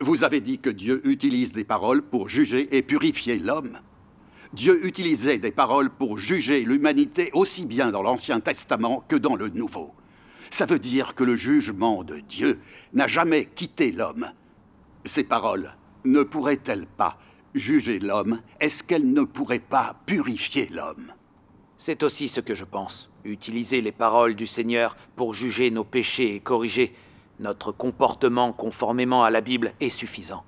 Vous avez dit que Dieu utilise des paroles pour juger et purifier l'homme. Dieu utilisait des paroles pour juger l'humanité aussi bien dans l'Ancien Testament que dans le Nouveau. Ça veut dire que le jugement de Dieu n'a jamais quitté l'homme. Ces paroles ne pourraient-elles pas juger l'homme? Est-ce qu'elles ne pourraient pas purifier l'homme? C'est aussi ce que je pense. Utiliser les paroles du Seigneur pour juger nos péchés et corriger notre comportement conformément à la Bible est suffisant.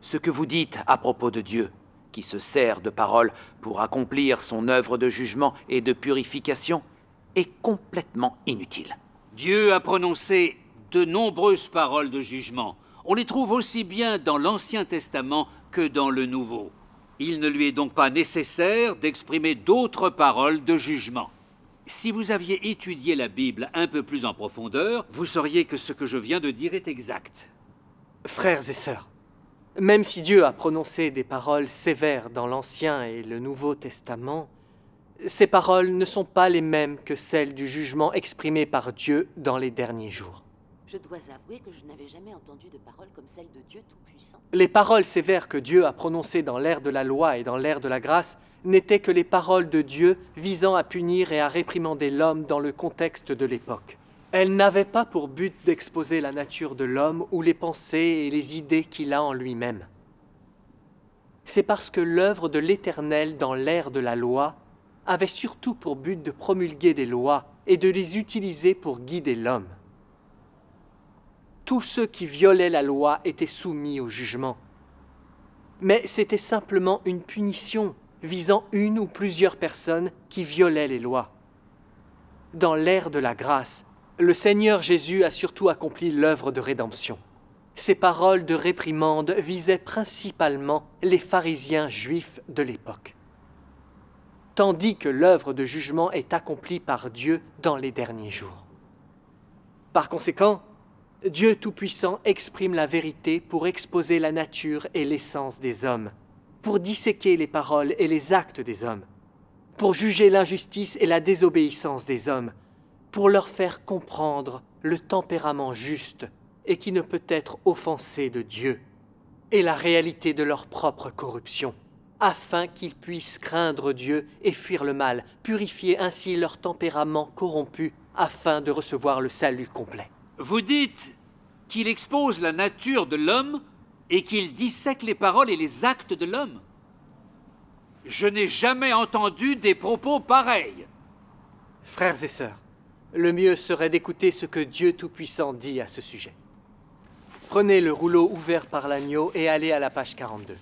Ce que vous dites à propos de Dieu, qui se sert de paroles pour accomplir son œuvre de jugement et de purification, est complètement inutile. Dieu a prononcé de nombreuses paroles de jugement. On les trouve aussi bien dans l'Ancien Testament que dans le Nouveau. Il ne lui est donc pas nécessaire d'exprimer d'autres paroles de jugement. Si vous aviez étudié la Bible un peu plus en profondeur, vous sauriez que ce que je viens de dire est exact. Frères et sœurs, même si Dieu a prononcé des paroles sévères dans l'Ancien et le Nouveau Testament, ces paroles ne sont pas les mêmes que celles du jugement exprimé par Dieu dans les derniers jours. Je dois avouer que je n'avais jamais entendu de paroles comme celles de Dieu Tout-Puissant. Les paroles sévères que Dieu a prononcées dans l'ère de la loi et dans l'ère de la grâce n'étaient que les paroles de Dieu visant à punir et à réprimander l'homme dans le contexte de l'époque. Elles n'avaient pas pour but d'exposer la nature de l'homme ou les pensées et les idées qu'il a en lui-même. C'est parce que l'œuvre de l'Éternel dans l'ère de la loi avait surtout pour but de promulguer des lois et de les utiliser pour guider l'homme. Tous ceux qui violaient la loi étaient soumis au jugement. Mais c'était simplement une punition visant une ou plusieurs personnes qui violaient les lois. Dans l'ère de la grâce, le Seigneur Jésus a surtout accompli l'œuvre de rédemption. Ses paroles de réprimande visaient principalement les pharisiens juifs de l'époque, tandis que l'œuvre de jugement est accomplie par Dieu dans les derniers jours. Par conséquent, Dieu Tout-Puissant exprime la vérité pour exposer la nature et l'essence des hommes, pour disséquer les paroles et les actes des hommes, pour juger l'injustice et la désobéissance des hommes, pour leur faire comprendre le tempérament juste et qui ne peut être offensé de Dieu, et la réalité de leur propre corruption, afin qu'ils puissent craindre Dieu et fuir le mal, purifier ainsi leur tempérament corrompu afin de recevoir le salut complet. Vous dites qu'il expose la nature de l'homme et qu'il dissèque les paroles et les actes de l'homme. Je n'ai jamais entendu des propos pareils. Frères et sœurs, le mieux serait d'écouter ce que Dieu Tout-Puissant dit à ce sujet. Prenez le rouleau ouvert par l'agneau et allez à la page 42.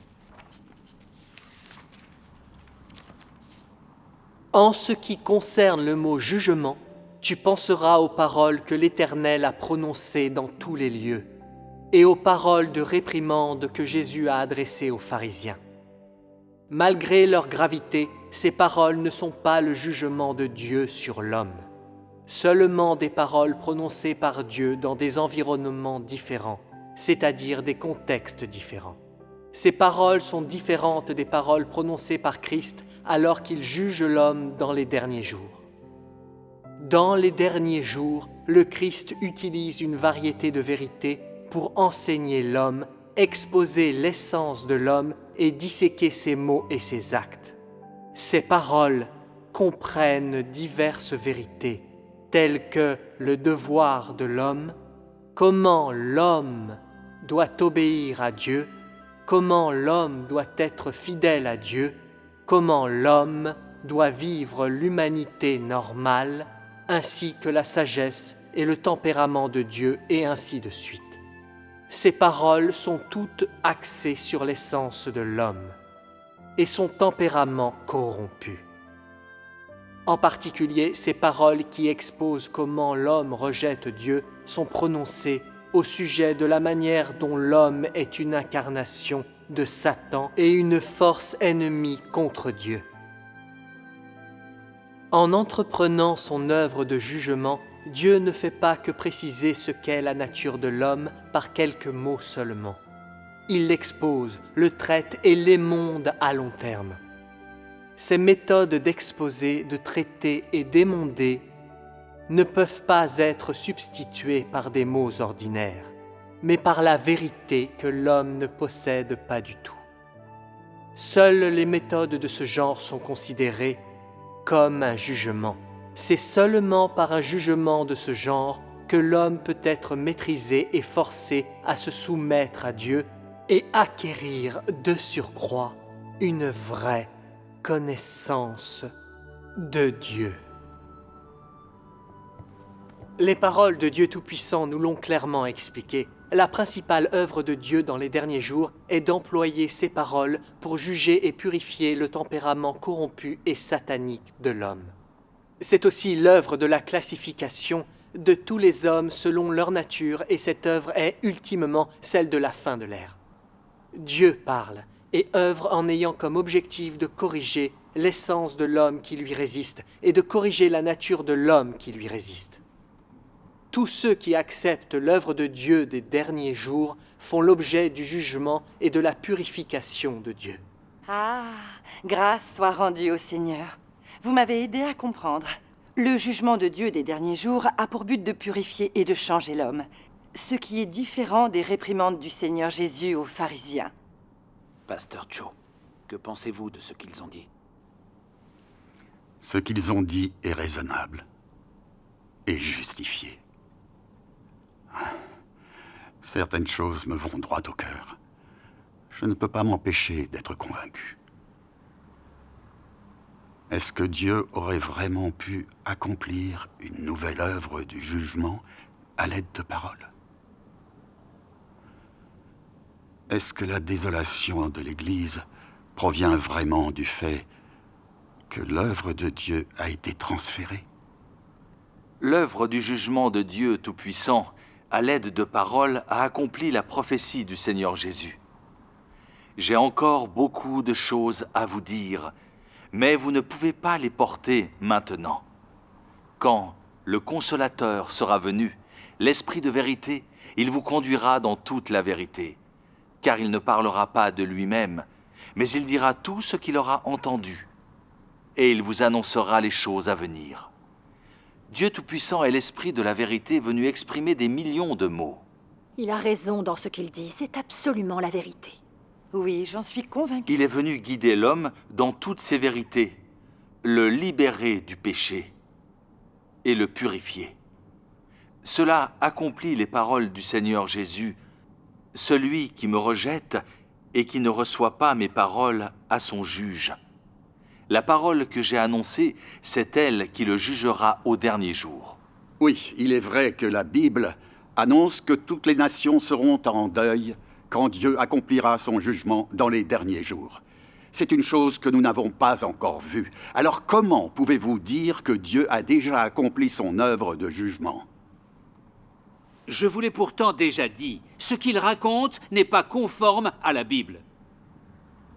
En ce qui concerne le mot « jugement », tu penseras aux paroles que l'Éternel a prononcées dans tous les lieux et aux paroles de réprimande que Jésus a adressées aux pharisiens. Malgré leur gravité, ces paroles ne sont pas le jugement de Dieu sur l'homme, seulement des paroles prononcées par Dieu dans des environnements différents, c'est-à-dire des contextes différents. Ces paroles sont différentes des paroles prononcées par Christ alors qu'il juge l'homme dans les derniers jours. Dans les derniers jours, le Christ utilise une variété de vérités pour enseigner l'homme, exposer l'essence de l'homme et disséquer ses mots et ses actes. Ces paroles comprennent diverses vérités, telles que le devoir de l'homme, comment l'homme doit obéir à Dieu, comment l'homme doit être fidèle à Dieu, comment l'homme doit vivre l'humanité normale, ainsi que la sagesse et le tempérament de Dieu, et ainsi de suite. Ces paroles sont toutes axées sur l'essence de l'homme et son tempérament corrompu. En particulier, ces paroles qui exposent comment l'homme rejette Dieu sont prononcées au sujet de la manière dont l'homme est une incarnation de Satan et une force ennemie contre Dieu. En entreprenant son œuvre de jugement, Dieu ne fait pas que préciser ce qu'est la nature de l'homme par quelques mots seulement. Il l'expose, le traite et l'émonde à long terme. Ces méthodes d'exposer, de traiter et d'émonder ne peuvent pas être substituées par des mots ordinaires. mais par la vérité que l'homme ne possède pas du tout. Seules les méthodes de ce genre sont considérées comme un jugement. C'est seulement par un jugement de ce genre que l'homme peut être maîtrisé et forcé à se soumettre à Dieu et acquérir de surcroît une vraie connaissance de Dieu. Les paroles de Dieu Tout-Puissant nous l'ont clairement expliqué. La principale œuvre de Dieu dans les derniers jours est d'employer ces paroles pour juger et purifier le tempérament corrompu et satanique de l'homme. C'est aussi l'œuvre de la classification de tous les hommes selon leur nature, et cette œuvre est ultimement celle de la fin de l'ère. Dieu parle et œuvre en ayant comme objectif de corriger l'essence de l'homme qui lui résiste et de corriger la nature de l'homme qui lui résiste. Tous ceux qui acceptent l'œuvre de Dieu des derniers jours font l'objet du jugement et de la purification de Dieu. Ah, grâce soit rendue au Seigneur. Vous m'avez aidé à comprendre. Le jugement de Dieu des derniers jours a pour but de purifier et de changer l'homme, ce qui est différent des réprimandes du Seigneur Jésus aux pharisiens. Pasteur Cho, que pensez-vous de ce qu'ils ont dit? Ce qu'ils ont dit est raisonnable et justifié. Certaines choses me vont droit au cœur. Je ne peux pas m'empêcher d'être convaincu. Est-ce que Dieu aurait vraiment pu accomplir une nouvelle œuvre du jugement à l'aide de paroles? Est-ce que la désolation de l'Église provient vraiment du fait que l'œuvre de Dieu a été transférée? L'œuvre du jugement de Dieu Tout-Puissant, à l'aide de paroles, a accompli la prophétie du Seigneur Jésus. J'ai encore beaucoup de choses à vous dire, mais vous ne pouvez pas les porter maintenant. Quand le Consolateur sera venu, l'Esprit de vérité, il vous conduira dans toute la vérité, car il ne parlera pas de lui-même, mais il dira tout ce qu'il aura entendu, et il vous annoncera les choses à venir. Dieu Tout-Puissant est l'Esprit de la vérité venu exprimer des millions de mots. Il a raison dans ce qu'il dit, c'est absolument la vérité. Oui, j'en suis convaincue. Il est venu guider l'homme dans toutes ses vérités, le libérer du péché et le purifier. Cela accomplit les paroles du Seigneur Jésus. Celui qui me rejette et qui ne reçoit pas mes paroles a son juge. La parole que j'ai annoncée, c'est elle qui le jugera au dernier jour. Oui, il est vrai que la Bible annonce que toutes les nations seront en deuil quand Dieu accomplira son jugement dans les derniers jours. C'est une chose que nous n'avons pas encore vue. Alors comment pouvez-vous dire que Dieu a déjà accompli son œuvre de jugement? Je vous l'ai pourtant déjà dit, ce qu'il raconte n'est pas conforme à la Bible.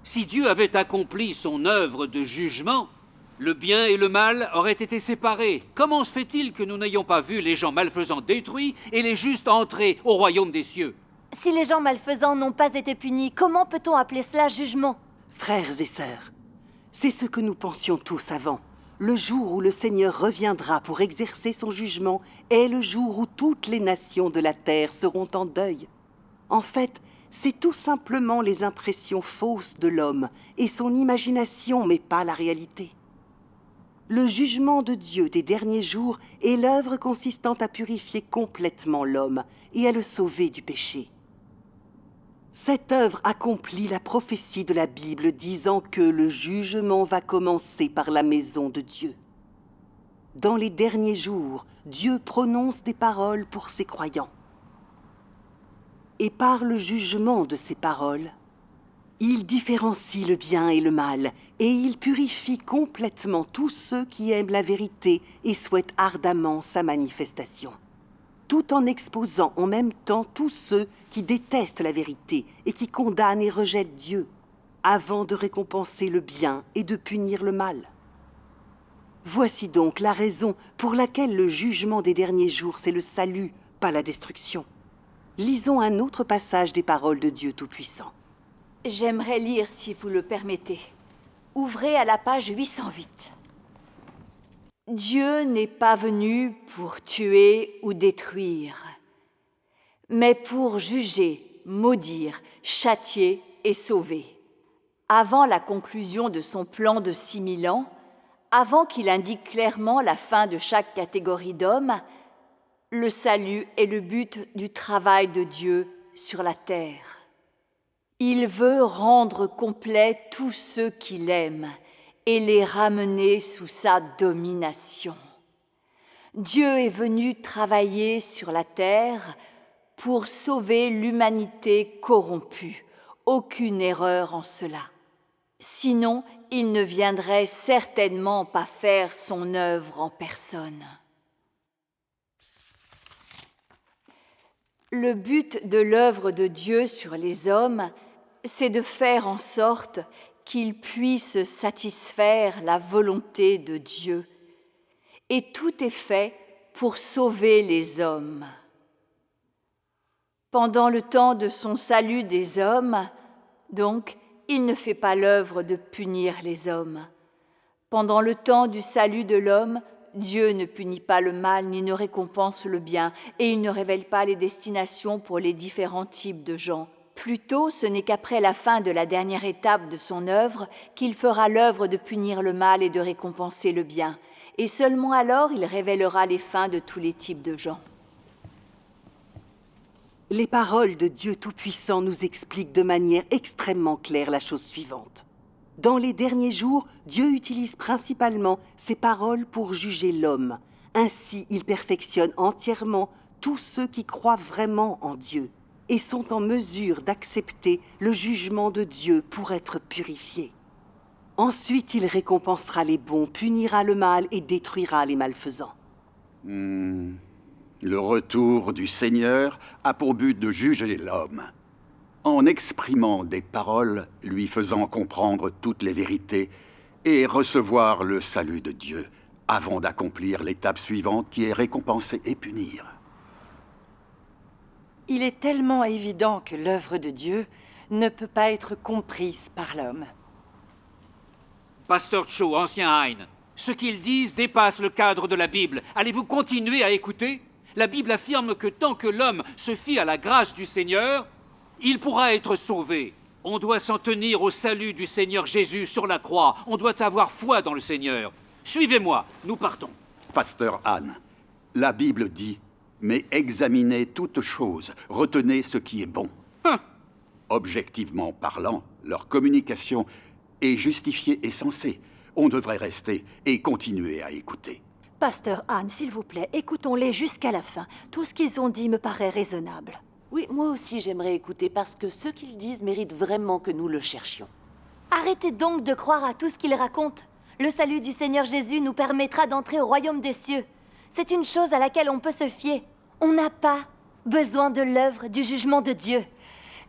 Si Dieu avait accompli son œuvre de jugement, le bien et le mal auraient été séparés. Comment se fait-il que nous n'ayons pas vu les gens malfaisants détruits et les justes entrer au royaume des cieux? Si les gens malfaisants n'ont pas été punis, comment peut-on appeler cela jugement? Frères et sœurs, c'est ce que nous pensions tous avant. Le jour où le Seigneur reviendra pour exercer son jugement est le jour où toutes les nations de la terre seront en deuil. En fait, c'est tout simplement les impressions fausses de l'homme et son imagination, mais pas la réalité. Le jugement de Dieu des derniers jours est l'œuvre consistant à purifier complètement l'homme et à le sauver du péché. Cette œuvre accomplit la prophétie de la Bible disant que le jugement va commencer par la maison de Dieu. Dans les derniers jours, Dieu prononce des paroles pour ses croyants. Et par le jugement de ces paroles, il différencie le bien et le mal, et il purifie complètement tous ceux qui aiment la vérité et souhaitent ardemment sa manifestation, tout en exposant en même temps tous ceux qui détestent la vérité et qui condamnent et rejettent Dieu, avant de récompenser le bien et de punir le mal. Voici donc la raison pour laquelle le jugement des derniers jours, c'est le salut, pas la destruction. Lisons un autre passage des paroles de Dieu Tout-Puissant. J'aimerais lire si vous le permettez. Ouvrez à la page 808. Dieu n'est pas venu pour tuer ou détruire, mais pour juger, maudire, châtier et sauver. Avant la conclusion de son plan de 6000 ans, avant qu'il indique clairement la fin de chaque catégorie d'hommes, le salut est le but du travail de Dieu sur la terre. Il veut rendre complets tous ceux qu'il aime et les ramener sous sa domination. Dieu est venu travailler sur la terre pour sauver l'humanité corrompue. Aucune erreur en cela. Sinon, il ne viendrait certainement pas faire son œuvre en personne. Le but de l'œuvre de Dieu sur les hommes, c'est de faire en sorte qu'ils puissent satisfaire la volonté de Dieu. Et tout est fait pour sauver les hommes. Pendant le temps de son salut des hommes, donc, il ne fait pas l'œuvre de punir les hommes. Pendant le temps du salut de l'homme, Dieu ne punit pas le mal ni ne récompense le bien, et il ne révèle pas les destinations pour les différents types de gens. Plutôt, ce n'est qu'après la fin de la dernière étape de son œuvre qu'il fera l'œuvre de punir le mal et de récompenser le bien. Et seulement alors il révélera les fins de tous les types de gens. Les paroles de Dieu Tout-Puissant nous expliquent de manière extrêmement claire la chose suivante. Dans les derniers jours, Dieu utilise principalement ces paroles pour juger l'homme. Ainsi, il perfectionne entièrement tous ceux qui croient vraiment en Dieu et sont en mesure d'accepter le jugement de Dieu pour être purifiés. Ensuite, il récompensera les bons, punira le mal et détruira les malfaisants. Le retour du Seigneur a pour but de juger l'homme, en exprimant des paroles lui faisant comprendre toutes les vérités et recevoir le salut de Dieu, avant d'accomplir l'étape suivante qui est récompenser et punir. Il est tellement évident que l'œuvre de Dieu ne peut pas être comprise par l'homme. Pasteur Cho, ancien Hein, ce qu'ils disent dépasse le cadre de la Bible. Allez-vous continuer à écouter ? La Bible affirme que tant que l'homme se fie à la grâce du Seigneur, il pourra être sauvé. On doit s'en tenir au salut du Seigneur Jésus sur la croix. On doit avoir foi dans le Seigneur. Suivez-moi, nous partons. Pasteur Anne, la Bible dit « Mais examinez toutes choses, retenez ce qui est bon. » Objectivement parlant, leur communication est justifiée et sensée. On devrait rester et continuer à écouter. Pasteur Anne, s'il vous plaît, écoutons-les jusqu'à la fin. Tout ce qu'ils ont dit me paraît raisonnable. Oui, moi aussi j'aimerais écouter parce que ce qu'ils disent mérite vraiment que nous le cherchions. Arrêtez donc de croire à tout ce qu'ils racontent. Le salut du Seigneur Jésus nous permettra d'entrer au royaume des cieux. C'est une chose à laquelle on peut se fier. On n'a pas besoin de l'œuvre du jugement de Dieu.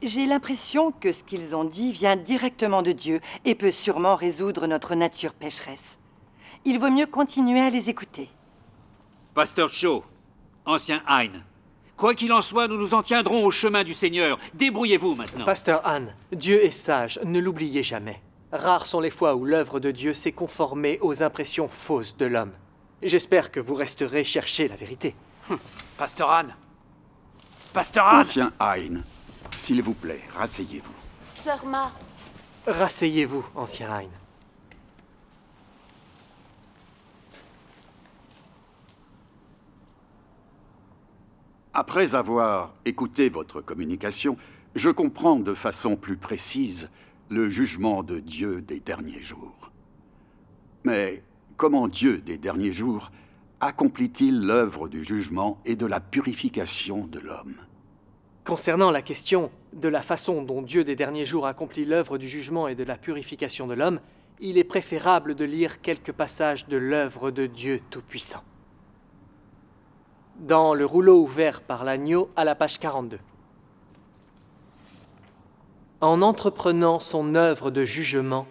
J'ai l'impression que ce qu'ils ont dit vient directement de Dieu et peut sûrement résoudre notre nature pécheresse. Il vaut mieux continuer à les écouter. Pasteur Cho, ancien Hein, quoi qu'il en soit, nous nous en tiendrons au chemin du Seigneur. Débrouillez-vous maintenant. Pasteur Anne, Dieu est sage, ne l'oubliez jamais. Rares sont les fois où l'œuvre de Dieu s'est conformée aux impressions fausses de l'homme. J'espère que vous resterez chercher la vérité. Pasteur Anne. Pasteur Anne. Ancien Hein, s'il vous plaît, rasseyez-vous. Sœur Ma, Rasseyez-vous, ancien Hein. Après avoir écouté votre communication, je comprends de façon plus précise le jugement de Dieu des derniers jours. Mais comment Dieu des derniers jours accomplit-il l'œuvre du jugement et de la purification de l'homme ? Concernant la question de la façon dont Dieu des derniers jours accomplit l'œuvre du jugement et de la purification de l'homme, il est préférable de lire quelques passages de l'œuvre de Dieu Tout-Puissant. Dans le rouleau ouvert par l'agneau à la page 42. En entreprenant son œuvre de jugement,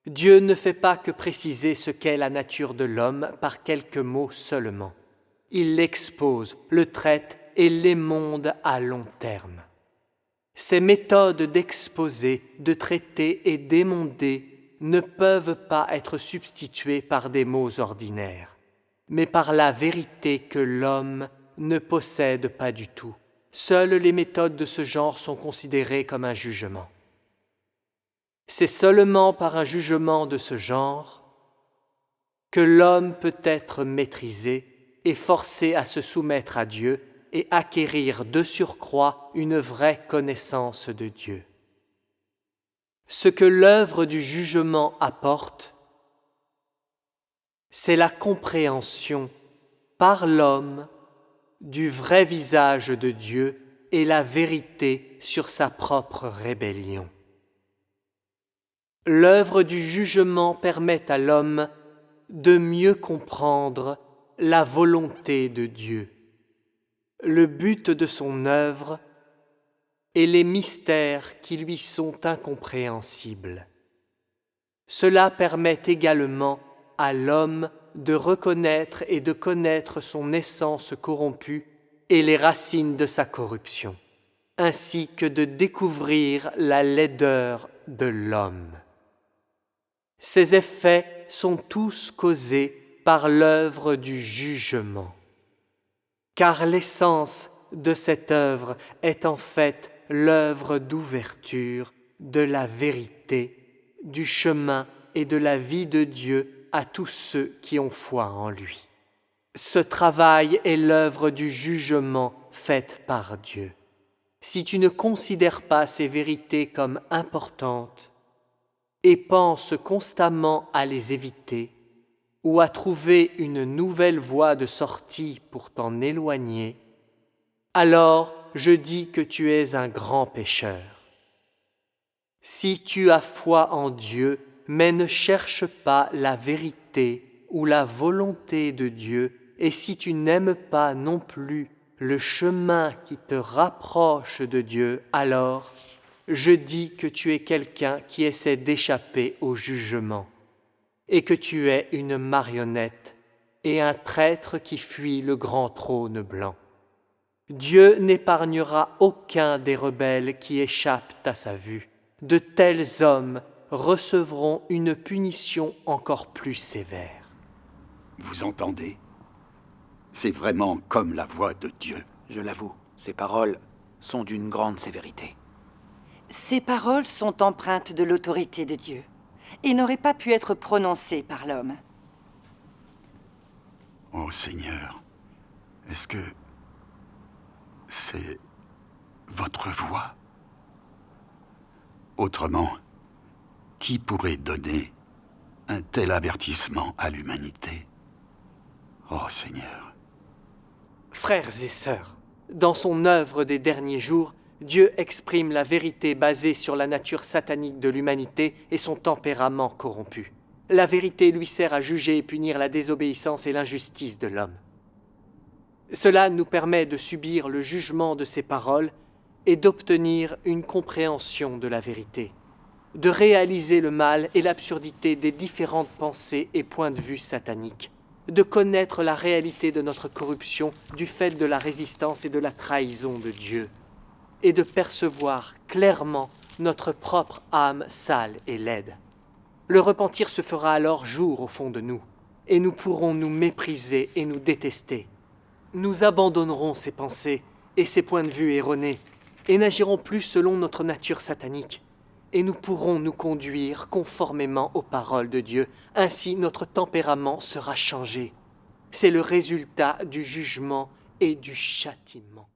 Dieu ne fait pas que préciser ce qu'est la nature de l'homme par quelques mots seulement. Il l'expose, le traite et l'émonde à long terme. Ces méthodes d'exposer, de traiter et d'émonder ne peuvent pas être substituées par des mots ordinaires, mais par la vérité que l'homme ne possède pas du tout, Seules les méthodes de ce genre sont considérées comme un jugement. C'est seulement par un jugement de ce genre que l'homme peut être maîtrisé et forcé à se soumettre à Dieu et acquérir de surcroît une vraie connaissance de Dieu. Ce que l'œuvre du jugement apporte, c'est la compréhension par l'homme du vrai visage de Dieu et la vérité sur sa propre rébellion. L'œuvre du jugement permet à l'homme de mieux comprendre la volonté de Dieu, le but de son œuvre et les mystères qui lui sont incompréhensibles. Cela permet également à l'homme de reconnaître et de connaître son essence corrompue et les racines de sa corruption, ainsi que de découvrir la laideur de l'homme. Ces effets sont tous causés par l'œuvre du jugement, car l'essence de cette œuvre est en fait l'œuvre d'ouverture de la vérité, du chemin et de la vie de Dieu à tous ceux qui ont foi en lui. Ce travail est l'œuvre du jugement faite par Dieu. Si tu ne considères pas ces vérités comme importantes et penses constamment à les éviter ou à trouver une nouvelle voie de sortie pour t'en éloigner, alors je dis que tu es un grand pécheur. Si tu as foi en Dieu, mais ne cherche pas la vérité ou la volonté de Dieu, et si tu n'aimes pas non plus le chemin qui te rapproche de Dieu, alors je dis que tu es quelqu'un qui essaie d'échapper au jugement, et que tu es une marionnette et un traître qui fuit le grand trône blanc. Dieu n'épargnera aucun des rebelles qui échappent à sa vue. De tels hommes recevront une punition encore plus sévère. Vous entendez? C'est vraiment comme la voix de Dieu. Je l'avoue, ces paroles sont d'une grande sévérité. Ces paroles sont empreintes de l'autorité de Dieu et n'auraient pas pu être prononcées par l'homme. Oh Seigneur, est-ce que c'est votre voix? Autrement, qui pourrait donner un tel avertissement à l'humanité? Oh Seigneur. Frères et sœurs, dans son œuvre des derniers jours, Dieu exprime la vérité basée sur la nature satanique de l'humanité et son tempérament corrompu. La vérité lui sert à juger et punir la désobéissance et l'injustice de l'homme. Cela nous permet de subir le jugement de ses paroles et d'obtenir une compréhension de la vérité, de réaliser le mal et l'absurdité des différentes pensées et points de vue sataniques, de connaître la réalité de notre corruption du fait de la résistance et de la trahison de Dieu, et de percevoir clairement notre propre âme sale et laide. Le repentir se fera alors jour au fond de nous, et nous pourrons nous mépriser et nous détester. Nous abandonnerons ces pensées et ces points de vue erronés, et n'agirons plus selon notre nature satanique, et nous pourrons nous conduire conformément aux paroles de Dieu. Ainsi notre tempérament sera changé. C'est le résultat du jugement et du châtiment.